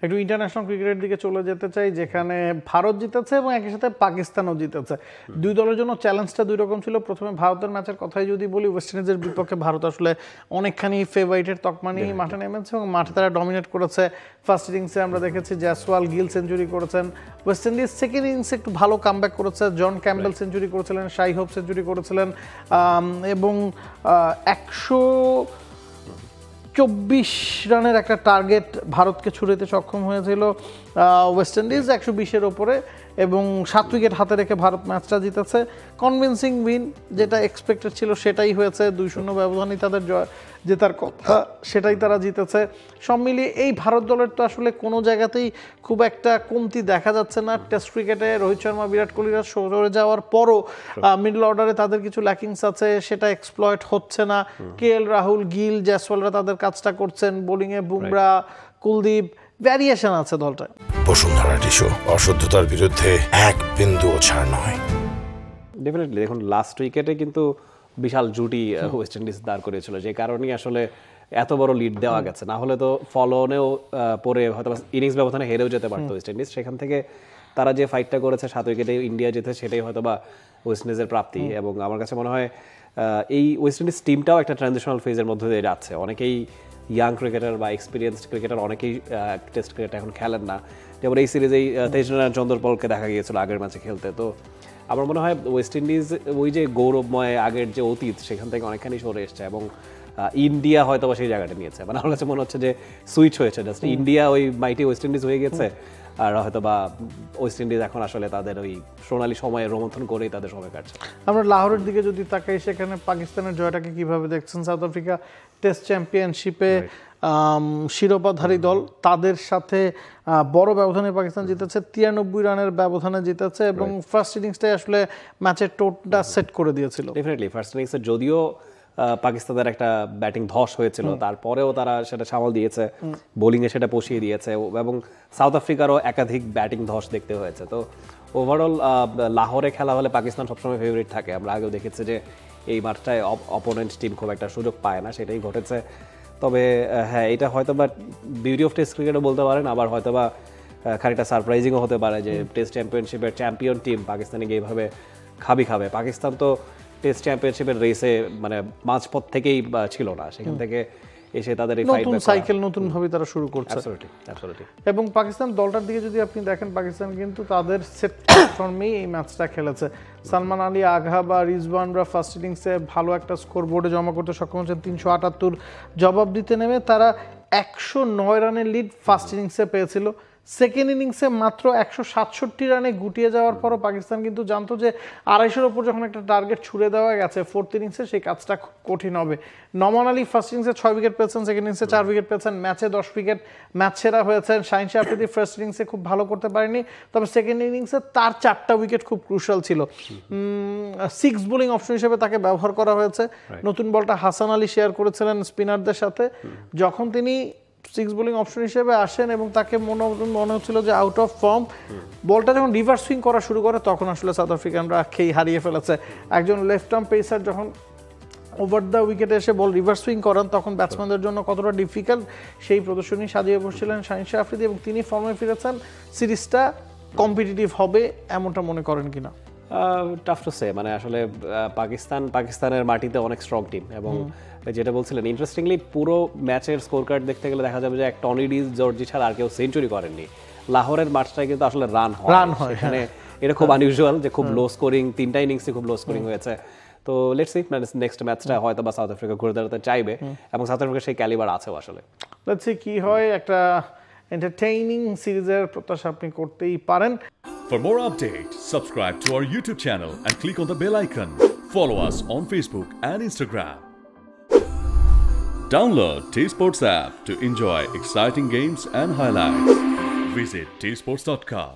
একটু ইন্টারন্যাশনাল ক্রিকেটের দিকে চলে যেতে চাই, যেখানে ভারত জিতেছে এবং একই সাথে পাকিস্তানও জিতেছে। দুই দলের জন্য চ্যালেঞ্জটা দুই রকম ছিল। প্রথমে ভারতের ম্যাচের কথাই যদি বলি, ওয়েস্ট ইন্ডিজের বিপক্ষে ভারত আসলে অনেকখানি ফেভারিটের তকমা নিয়ে মাঠে নেমেছে এবং মাঠে তারা ডমিনেট করেছে। ফার্স্ট ইনিংসে আমরা দেখেছি জয়সওয়াল, গিল সেঞ্চুরি করেছেন। ওয়েস্ট ইন্ডিজ সেকেন্ড ইনিংসে একটু ভালো কামব্যাক করেছে, জন ক্যাম্বেল সেঞ্চুরি করেছিলেন, শাই হোপ সেঞ্চুরি করেছিলেন এবং 124 রানের একটা টার্গেট ভারতকে ছুড়ে সক্ষম হয়েছিল ওয়েস্ট ইন্ডিজ 120-এর ওপরে, এবং 7 উইকেট হাতে রেখে ভারত ম্যাচটা জিতেছে। কনভিন্সিং উইন, যেটা এক্সপেক্টেড ছিল সেটাই হয়েছে। 2-0 ব্যবধানই তাদের জেতার কথা, সেটাই তারা জিতেছে। সব মিলিয়ে এই ভারত দলের তো আসলে কোনো জায়গাতেই খুব একটা কমতি দেখা যাচ্ছে না। টেস্ট ক্রিকেটে রোহিত শর্মা, বিরাট কোহলিরা সরে যাওয়ার পরও মিডল অর্ডারে তাদের কিছু ল্যাকিংস আছে, সেটা এক্সপ্লয়েট হচ্ছে না। কেএল রাহুল, গিল, জয়সওয়ালরা তাদের কাজটা করছেন। বোলিংয়ে বুমরা, কুলদীপ, ভ্যারিয়েশন আছে দলটায়। বসুন্ধরা টিস্যু, অশুদ্ধতার বিরুদ্ধে এক বিন্দুও ছাড় নয়। ডেফিনেটলি দেখুন, লাস্ট উইকেটে কিন্তু বিশাল জুটি ওয়েস্ট ইন্ডিজ দাঁড় করেছিল, যে কারণেই আসলে এত বড় লিড দেওয়া গেছে। না হলে তো ফলোনেও পরে হয়তো ইনিংস ব্যবধানে হেরেও যেতে পারতো ওয়েস্ট ইন্ডিজ। সেখান থেকে তারা যে ফাইটটা করেছে 7 উইকেটে ইন্ডিয়া জিতে, সেটাই হয়তো বা ওয়েস্ট ইন্ডিজের প্রাপ্তি। এবং আমার কাছে মনে হয় এই ওয়েস্ট ইন্ডিজ টিমটাও একটা ট্রানজিশনাল ফেজের মধ্যে দিয়ে যাচ্ছে। অনেকেই ইয়াং ক্রিকেটার বা এক্সপিরিয়েন্সড ক্রিকেটার অনেকেই টেস্ট ক্রিকেট এখন খেলেন না। যেমন এই সিরিজেই তেজনারায়ণ চন্দ্রপলকে দেখা গিয়েছিল আগের ম্যাচে খেলতে। তো আমার মনে হয় ওয়েস্ট ইন্ডিজ ওই যে গৌরবময় আগের যে অতীত, সেখান থেকে অনেকখানি সরে এসছে এবং ইন্ডিয়া হয়তো বা সেই জায়গাটা নিয়েছে। মানে আমার কাছে মনে হচ্ছে যে সুইচ হয়েছে, জাস্ট ইন্ডিয়া ওই মাইটি ওয়েস্ট ইন্ডিজ হয়ে গেছে, আর হয়তো বা ওয়েস্ট ইন্ডিজ এখন আসলে তাদের ওই সোনালী সময়ে রোমন্থন করেই তাদের সময় কাটছে। আমরা লাহোরের দিকে যদি তাকাই, সেখানে পাকিস্তানের জয়টাকে কিভাবে দেখছেন? সাউথ আফ্রিকা টেস্ট চ্যাম্পিয়নশিপে শিরোপাধারী দল, তাদের সাথে বড় ব্যবধানে পাকিস্তান জিতেছে, 93 রানের ব্যবধানে জিতেছে এবং ফার্স্ট ইনিংসটাই আসলে ম্যাচের টোটটা সেট করে দিয়েছিল। ডেফিনেটলি ফার্স্ট ইনিংসে যদিও পাকিস্তানের একটা ব্যাটিং ধস হয়েছিল, তারপরেও তারা সেটা সামাল দিয়েছে, বোলিংয়ে সেটা বসিয়ে দিয়েছে এবং সাউথ আফ্রিকারও একাধিক ব্যাটিং ধস দেখতে হয়েছে। তো ওভারঅল লাহোরে খেলা হলে পাকিস্তান সবসময় ফেভারিট থাকে। আমরা আগেও দেখেছি যে এই মাঠটায় অপোনেন্ট টিম খুব একটা সুযোগ পায় না, সেটাই ঘটেছে। তবে হ্যাঁ, এটা হয়তো বা বিউটি অফ টেস্ট ক্রিকেটও বলতে পারেন, আবার হয়তো বা খানিকটা সারপ্রাইজিংও হতে পারে যে টেস্ট চ্যাম্পিয়নশিপের চ্যাম্পিয়ন টিম পাকিস্তানে গিয়ে এইভাবে খাবে। পাকিস্তান তো টেস্ট চ্যাম্পিয়নশিপের রেসে মানে মাঝপথ থেকেই ছিল না, সেখান থেকে এসে তাদের এই নতুন সাইকেল নতুন ভাবে তারা শুরু করছে। অ্যাবসলিউটলি। এবং পাকিস্তান দলটার দিকে যদি আপনি দেখেন, পাকিস্তান কিন্তু তাদের সেট ফর্মেই এই ম্যাচটা খেলেছে। সালমান আলী, আঘা বা রিজওয়ানরা ফার্স্ট ইনিংসে ভালো একটা স্কোর বোর্ডে জমা করতে সক্ষম হচ্ছেন। 378 জবাব দিতে নেমে তারা 109 রানের লিড ফার্স্ট ইনিংসে পেয়েছিল। সেকেন্ড ইনিংসে মাত্র 167 রানে গুটিয়ে যাওয়ার পরও পাকিস্তান কিন্তু জানতো যে 250-এর ওপর যখন একটা টার্গেট ছুড়ে দেওয়া গেছে ফোর্থ ইনিংসে, সেই কাজটা খুব কঠিন হবে। নমান আলী ফার্স্ট ইনিংসে 6 উইকেট পেয়েছেন, সেকেন্ড ইনিংসে 4 উইকেট পেয়েছেন, ম্যাচে 10 উইকেট, ম্যাচ সেরা হয়েছেন। শাহিন শাহ আফ্রিদি ফার্স্ট ইনিংসে খুব ভালো করতে পারেনি, তবে সেকেন্ড ইনিংসে তার 4টা উইকেট খুব ক্রুশাল ছিল। 6 বোলিং অপশন হিসেবে তাকে ব্যবহার করা হয়েছে। নতুন বলটা হাসান আলী শেয়ার করেছিলেন স্পিনারদের সাথে। যখন তিনি 6 বোলিং অপশন হিসেবে আসেন এবং তাকে মনে হচ্ছিল যে আউট অফ ফর্ম, বলটা যখন রিভার্স সুইং করা শুরু করে তখন আসলে সাউথ আফ্রিকানরা খেই হারিয়ে ফেলেছে। একজন লেফট আর্ম পেসার যখন ওভার দ্য উইকেটে এসে বল রিভার্স সুইং করেন, তখন ব্যাটসম্যানদের জন্য কতটা ডিফিকাল্ট সেই প্রদর্শনী সাজিয়ে বসছিলেন শাহিন শাহ আফ্রিদি এবং তিনি ফর্মে ফিরেছেন। সিরিজটা কম্পিটিটিভ হবে এমনটা মনে করেন কিনা? Tough to say. মানে আসলে পাকিস্তানের মাটিতে অনেক স্ট্রং টিম এবং যেটা বলছিলেন ইন্টারেস্টিংলি পুরো ম্যাচের স্কোর কার্ড দেখতে গেলে দেখা যাবে যে এক টনি ডিস জর্জি ছাড়া আর কেউ সেঞ্চুরি করেননি। লাহোরের মাঠটায় কিন্তু আসলে রান হয় এখানে, এটা খুব আনইউজুয়াল যে খুব লো স্কোরিং, 3টা ইনিংসে খুব লো স্কোরিং হয়েছে। তো লেটস সি নেক্সট ম্যাচটা হয়তো বা সাউথ আফ্রিকা ঘুরে দাঁড়াতে চাইবে এবং সাউথ আফ্রিকার সেই ক্যালিবার আছেও আসলে। লেটস সি কি হয়, একটা এন্টারটেইনিং সিরিজের প্রত্যাশা আপনি করতেই পারেন। For more updates, subscribe to our YouTube channel and click on the bell icon. Follow us on Facebook and Instagram. Download T-Sports app to enjoy exciting games and highlights. Visit tsports.com.